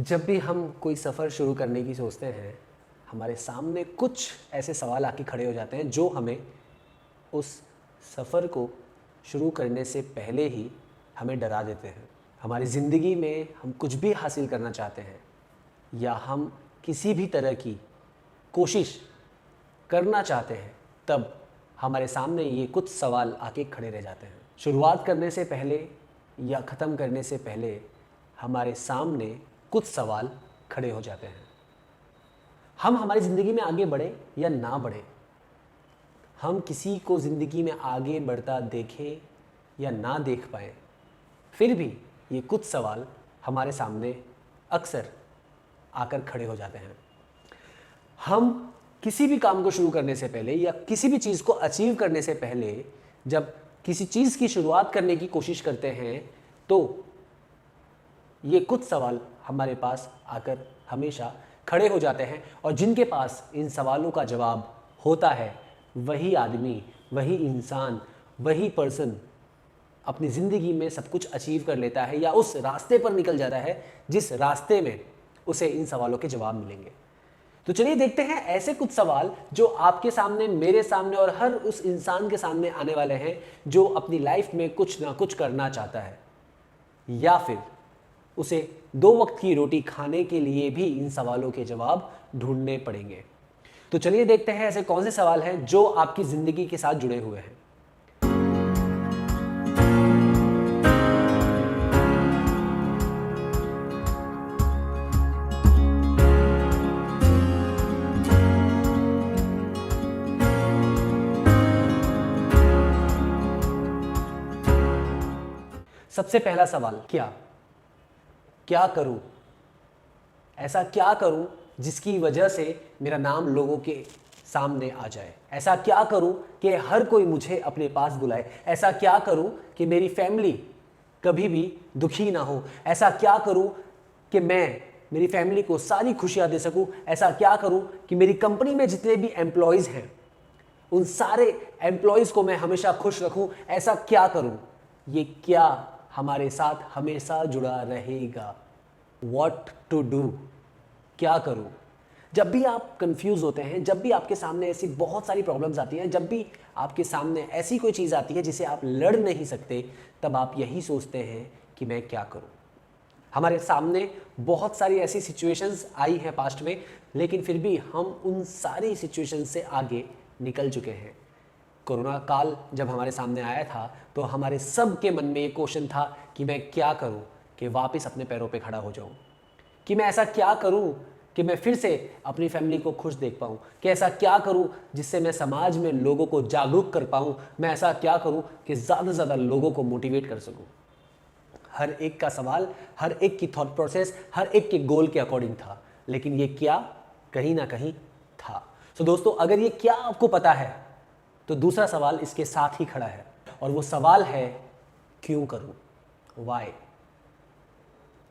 जब भी हम कोई सफ़र शुरू करने की सोचते हैं, हमारे सामने कुछ ऐसे सवाल आके खड़े हो जाते हैं जो हमें उस सफ़र को शुरू करने से पहले ही हमें डरा देते हैं। हमारी ज़िंदगी में हम कुछ भी हासिल करना चाहते हैं या हम किसी भी तरह की कोशिश करना चाहते हैं, तब हमारे सामने ये कुछ सवाल आके खड़े रह जाते हैं। शुरुआत करने से पहले या ख़त्म करने से पहले हमारे सामने कुछ सवाल खड़े हो जाते हैं। हम हमारी ज़िंदगी में आगे बढ़े या ना बढ़े, हम किसी को ज़िंदगी में आगे बढ़ता देखें या ना देख पाए, फिर भी ये कुछ सवाल हमारे सामने अक्सर आकर खड़े हो जाते हैं। हम किसी भी काम को शुरू करने से पहले या किसी भी चीज़ को अचीव करने से पहले जब किसी चीज़ की शुरुआत करने की कोशिश करते हैं, तो ये कुछ सवाल हमारे पास आकर हमेशा खड़े हो जाते हैं, और जिनके पास इन सवालों का जवाब होता है, वही आदमी, वही इंसान, वही पर्सन अपनी ज़िंदगी में सब कुछ अचीव कर लेता है या उस रास्ते पर निकल जाता है जिस रास्ते में उसे इन सवालों के जवाब मिलेंगे। तो चलिए देखते हैं ऐसे कुछ सवाल जो आपके सामने, मेरे सामने और हर उस इंसान के सामने आने वाले हैं जो अपनी लाइफ में कुछ ना कुछ करना चाहता है, या फिर उसे 2 वक्त की रोटी खाने के लिए भी इन सवालों के जवाब ढूंढने पड़ेंगे। तो चलिए देखते हैं ऐसे कौन से सवाल हैं जो आपकी ज़िंदगी के साथ जुड़े हुए हैं। सबसे पहला सवाल, क्या करूं? ऐसा क्या करूं जिसकी वजह से मेरा नाम लोगों के सामने आ जाए? ऐसा क्या करूं कि हर कोई मुझे अपने पास बुलाए? ऐसा क्या करूं कि मेरी फैमिली कभी भी दुखी ना हो? ऐसा क्या करूं कि मैं मेरी फैमिली को सारी खुशियां दे सकूं? ऐसा क्या करूं कि मेरी कंपनी में जितने भी एम्प्लॉयज़ हैं, उन सारे एम्प्लॉयज़ को मैं हमेशा खुश रखूं? ऐसा क्या करूं? ये क्या हमारे साथ हमेशा जुड़ा रहेगा। What to do? क्या करूं? जब भी आप कंफ्यूज होते हैं, जब भी आपके सामने ऐसी बहुत सारी प्रॉब्लम्स आती हैं, जब भी आपके सामने ऐसी कोई चीज़ आती है जिसे आप लड़ नहीं सकते, तब आप यही सोचते हैं कि मैं क्या करूं। हमारे सामने बहुत सारी ऐसी सिचुएशंस आई हैं पास्ट में, लेकिन फिर भी हम उन सारी सिचुएशंस से आगे निकल चुके हैं। कोरोना काल जब हमारे सामने आया था, तो हमारे सब के मन में ये क्वेश्चन था कि मैं क्या करूं कि वापस अपने पैरों पे खड़ा हो जाऊं, कि मैं ऐसा क्या करूं कि मैं फिर से अपनी फैमिली को खुश देख पाऊं, कि ऐसा क्या करूं जिससे मैं समाज में लोगों को जागरूक कर पाऊं, मैं ऐसा क्या करूं कि ज़्यादा से ज़्यादा लोगों को मोटिवेट कर सकूं। हर एक का सवाल, हर एक की थॉट प्रोसेस, हर एक के गोल के अकॉर्डिंग था, लेकिन ये क्या कहीं ना कहीं था। तो दोस्तों, अगर ये क्या आपको पता है, तो दूसरा सवाल इसके साथ ही खड़ा है, और वो सवाल है क्यों करूं? वाई?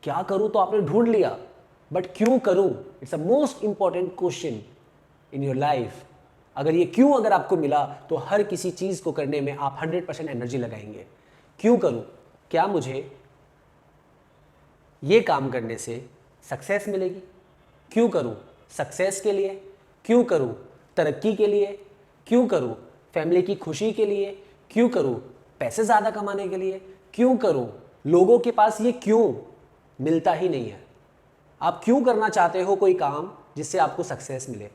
क्या करूं तो आपने ढूंढ लिया, बट क्यों करूं? It's a most important question in your life. अगर ये क्यों अगर आपको मिला, तो हर किसी चीज को करने में आप 100% एनर्जी लगाएंगे। क्यों करूं? क्या मुझे ये काम करने से सक्सेस मिलेगी? क्यों करूं? सक्सेस के लिए? क्यों करूं? तरक्की के लिए? क्यों करूं? फैमिली की खुशी के लिए? क्यों करूं? पैसे ज़्यादा कमाने के लिए? क्यों करूं? लोगों के पास ये क्यों मिलता ही नहीं है। आप क्यों करना चाहते हो कोई काम जिससे आपको सक्सेस मिले?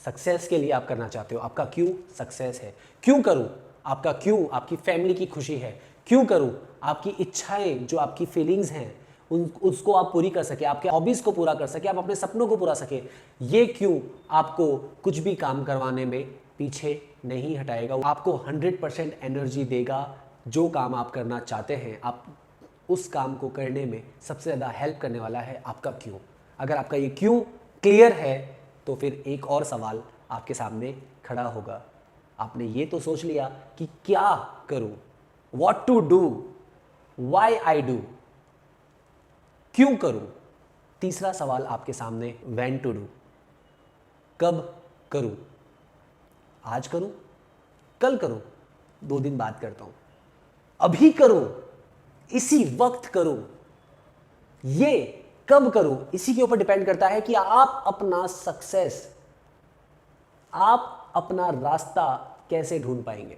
सक्सेस के लिए आप करना चाहते हो, आपका क्यों सक्सेस है। क्यों करूं? आपका क्यों आपकी फैमिली की खुशी है। क्यों करूं? आपकी इच्छाएं, जो आपकी फीलिंग्स हैं, उसको आप पूरी कर सके, आपके हॉबीज़ को पूरा कर सके, आप अपने सपनों को पूरा सके। ये क्यों आपको कुछ भी काम करवाने में पीछे नहीं हटाएगा, आपको 100% एनर्जी देगा। जो काम आप करना चाहते हैं, आप उस काम को करने में सबसे ज़्यादा हेल्प करने वाला है आपका क्यों। अगर आपका ये क्यों क्लियर है, तो फिर एक और सवाल आपके सामने खड़ा होगा। आपने ये तो सोच लिया कि क्या करूं, what to do, why I do, क्यों करूं। तीसरा सवाल आपके सामने व्हेन टू डू, कब करूं। आज करूं, कल करूं, 2 दिन बाद करता हूं, अभी करूं, इसी वक्त करूं। ये कब करूं, इसी के ऊपर डिपेंड करता है कि आप अपना सक्सेस, आप अपना रास्ता कैसे ढूंढ पाएंगे,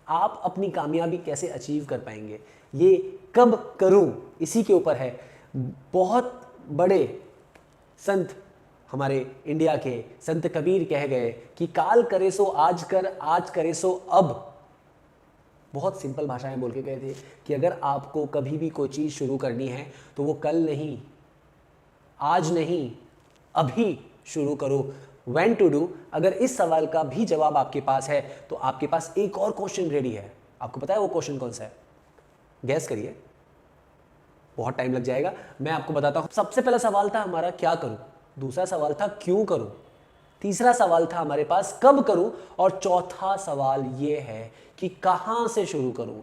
आप अपनी कामयाबी कैसे अचीव कर पाएंगे। ये कब करूं इसी के ऊपर है। बहुत बड़े संत हमारे इंडिया के संत कबीर कह गए कि काल करे सो आज कर, आज करे सो अब। बहुत सिंपल भाषा में बोल के गए थे कि अगर आपको कभी भी कोई चीज़ शुरू करनी है तो वो कल नहीं, आज नहीं, अभी शुरू करो। When to do. अगर इस सवाल का भी जवाब आपके पास है तो आपके पास एक और क्वेश्चन रेडी है। आपको पता है वो क्वेश्चन कौन सा है? गैस करिए, बहुत टाइम लग जाएगा, मैं आपको बताता हूं। सबसे पहला सवाल था हमारा क्या करूं, दूसरा सवाल था क्यों करूं, तीसरा सवाल था हमारे पास कब करूं, और चौथा सवाल यह है कि कहां से शुरू करूं।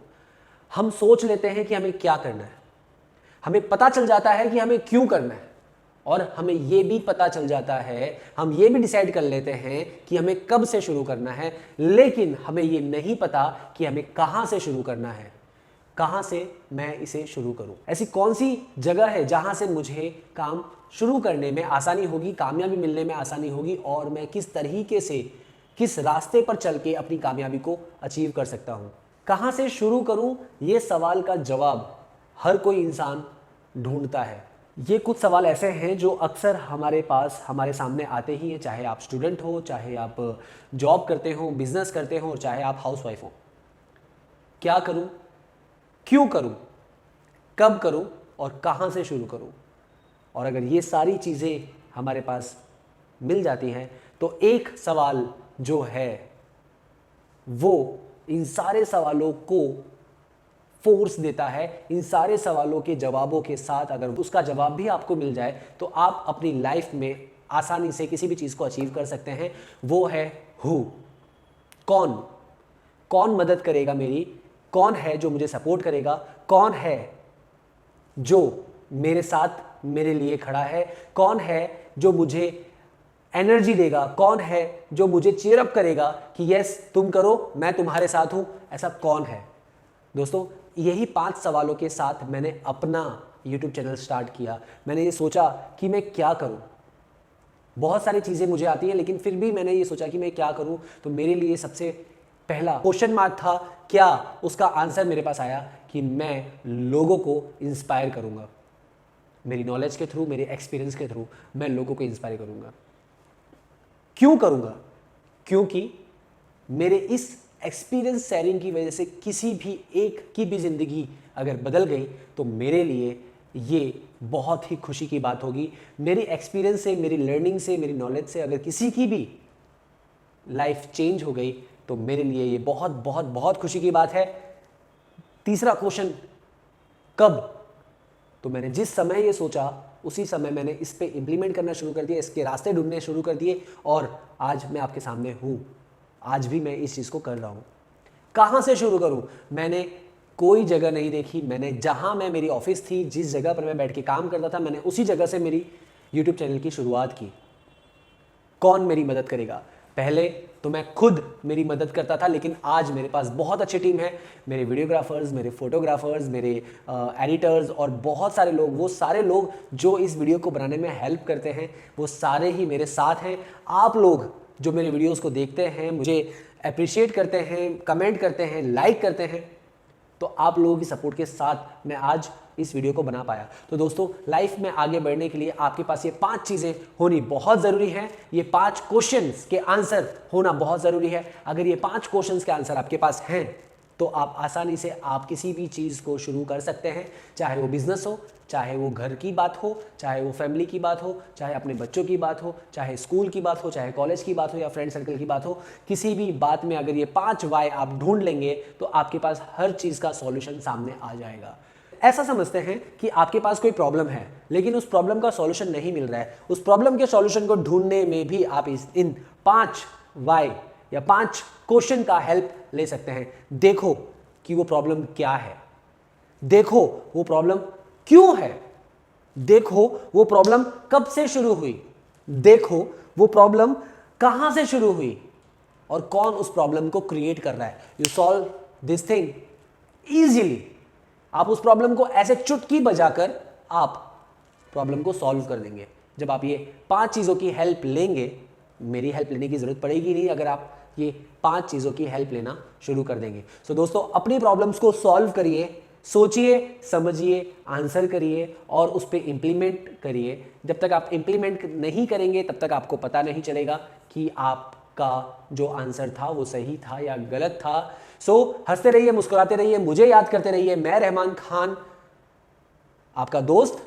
हम सोच लेते हैं कि हमें क्या करना है, हमें पता चल जाता है कि हमें क्यों करना है, और हमें यह भी पता चल जाता है, हम ये भी डिसाइड कर लेते हैं कि हमें कब से शुरू करना है, लेकिन हमें यह नहीं पता कि हमें कहां से शुरू करना है। कहां से मैं इसे शुरू करूं? ऐसी कौन सी जगह है जहां से मुझे काम शुरू करने में आसानी होगी, कामयाबी मिलने में आसानी होगी, और मैं किस तरीके से, किस रास्ते पर चल के अपनी कामयाबी को अचीव कर सकता हूं। कहां से शुरू करूं, ये सवाल का जवाब हर कोई इंसान ढूंढता है। ये कुछ सवाल ऐसे हैं जो अक्सर हमारे पास, हमारे सामने आते ही हैं, चाहे आप स्टूडेंट हो, चाहे आप जॉब करते हो, बिजनेस करते हो, चाहे आप हाउसवाइफ हो। क्या करूं, क्यों करूं, कब करूं और कहां से शुरू करूं। और अगर ये सारी चीज़ें हमारे पास मिल जाती हैं तो एक सवाल जो है वो इन सारे सवालों को फोर्स देता है। इन सारे सवालों के जवाबों के साथ अगर उसका जवाब भी आपको मिल जाए तो आप अपनी लाइफ में आसानी से किसी भी चीज़ को अचीव कर सकते हैं। वो है हु, कौन, कौन मदद करेगा मेरी, कौन है जो मुझे सपोर्ट करेगा, कौन है जो मेरे साथ मेरे लिए खड़ा है, कौन है जो मुझे एनर्जी देगा, कौन है जो मुझे चीयर अप करेगा कि यस तुम करो, मैं तुम्हारे साथ हूं। ऐसा कौन है? दोस्तों, यही 5 सवालों के साथ मैंने अपना YouTube चैनल स्टार्ट किया। मैंने ये सोचा कि मैं क्या करूं। बहुत सारी चीज़ें मुझे आती हैं, लेकिन फिर भी मैंने ये सोचा कि मैं क्या करूं। तो मेरे लिए सबसे पहला क्वेश्चन मार्क था क्या, उसका आंसर मेरे पास आया कि मैं लोगों को इंस्पायर करूंगा। मेरी नॉलेज के थ्रू, मेरे एक्सपीरियंस के थ्रू मैं लोगों को इंस्पायर करूंगा। क्यों करूंगा? क्योंकि मेरे इस एक्सपीरियंस शेयरिंग की वजह से किसी भी एक की भी ज़िंदगी अगर बदल गई तो मेरे लिए ये बहुत ही खुशी की बात होगी। मेरी एक्सपीरियंस से, मेरी लर्निंग से, मेरी नॉलेज से अगर किसी की भी लाइफ चेंज हो गई तो मेरे लिए ये बहुत बहुत बहुत खुशी की बात है। तीसरा क्वेश्चन कब, तो मैंने जिस समय ये सोचा उसी समय मैंने इस पे इम्प्लीमेंट करना शुरू कर दिया, इसके रास्ते ढूंढने शुरू कर दिए, और आज मैं आपके सामने हूँ। आज भी मैं इस चीज़ को कर रहा हूँ। कहाँ से शुरू करूँ? मैंने कोई जगह नहीं देखी। मैंने जहाँ मैं, मेरी ऑफिस थी, जिस जगह पर मैं बैठ के काम करता था, मैंने उसी जगह से मेरी YouTube चैनल की शुरुआत की। कौन मेरी मदद करेगा? पहले तो मैं खुद मेरी मदद करता था, लेकिन आज मेरे पास बहुत अच्छी टीम है। मेरे वीडियोग्राफर्स, मेरे फोटोग्राफर्स, मेरे एडिटर्स और बहुत सारे लोग, वो सारे लोग जो इस वीडियो को बनाने में हेल्प करते हैं, वो सारे ही मेरे साथ हैं। आप लोग जो मेरे वीडियोस को देखते हैं, मुझे अप्रिशिएट करते हैं, कमेंट करते हैं, लाइक करते हैं, तो आप लोगों की सपोर्ट के साथ मैं आज इस वीडियो को बना पाया। तो दोस्तों, लाइफ में आगे बढ़ने के लिए आपके पास ये 5 चीज़ें होनी बहुत ज़रूरी है। ये 5 क्वेश्चंस के आंसर होना बहुत ज़रूरी है। अगर ये 5 क्वेश्चंस के आंसर आपके पास हैं तो आप आसानी से आप किसी भी चीज़ को शुरू कर सकते हैं, चाहे वो बिजनेस हो, चाहे वो घर की बात हो, चाहे वो फैमिली की बात हो, चाहे अपने बच्चों की बात हो, चाहे स्कूल की बात हो, चाहे कॉलेज की बात हो या फ्रेंड सर्कल की बात हो। किसी भी बात में अगर ये 5 वाई आप ढूंढ लेंगे तो आपके पास हर चीज़ का सॉल्यूशन सामने आ जाएगा। ऐसा समझते हैं कि आपके पास कोई प्रॉब्लम है, लेकिन उस प्रॉब्लम का सॉल्यूशन नहीं मिल रहा है। उस प्रॉब्लम के सॉल्यूशन को ढूंढने में भी आप इन 5 वाई या 5 क्वेश्चन का हेल्प ले सकते हैं। देखो कि वो प्रॉब्लम क्या है, देखो वो प्रॉब्लम क्यों है, देखो वो प्रॉब्लम कब से शुरू हुई, देखो वो प्रॉब्लम कहां से शुरू हुई, और कौन उस प्रॉब्लम को क्रिएट कर रहा है। You solve this thing easily. आप उस प्रॉब्लम को ऐसे चुटकी बजाकर आप प्रॉब्लम को सॉल्व कर देंगे। जब आप ये 5 चीज़ों की हेल्प लेंगे, मेरी हेल्प लेने की ज़रूरत पड़ेगी नहीं अगर आप ये 5 चीज़ों की हेल्प लेना शुरू कर देंगे। सो दोस्तों, अपनी प्रॉब्लम्स को सॉल्व करिए, सोचिए, समझिए, आंसर करिए और उस पर इम्प्लीमेंट करिए। जब तक आप इम्प्लीमेंट नहीं करेंगे तब तक आपको पता नहीं चलेगा कि आपका जो आंसर था वो सही था या गलत था। सो हंसते रहिए, मुस्कुराते रहिए, मुझे याद करते रहिए। मैं रहमान खान, आपका दोस्त।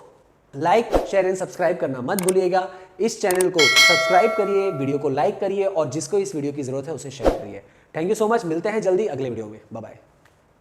लाइक, शेयर एंड सब्सक्राइब करना मत भूलिएगा। इस चैनल को सब्सक्राइब करिए, वीडियो को लाइक करिए और जिसको इस वीडियो की जरूरत है उसे शेयर करिए। Thank you so much. मिलते हैं जल्दी अगले वीडियो में। Bye bye.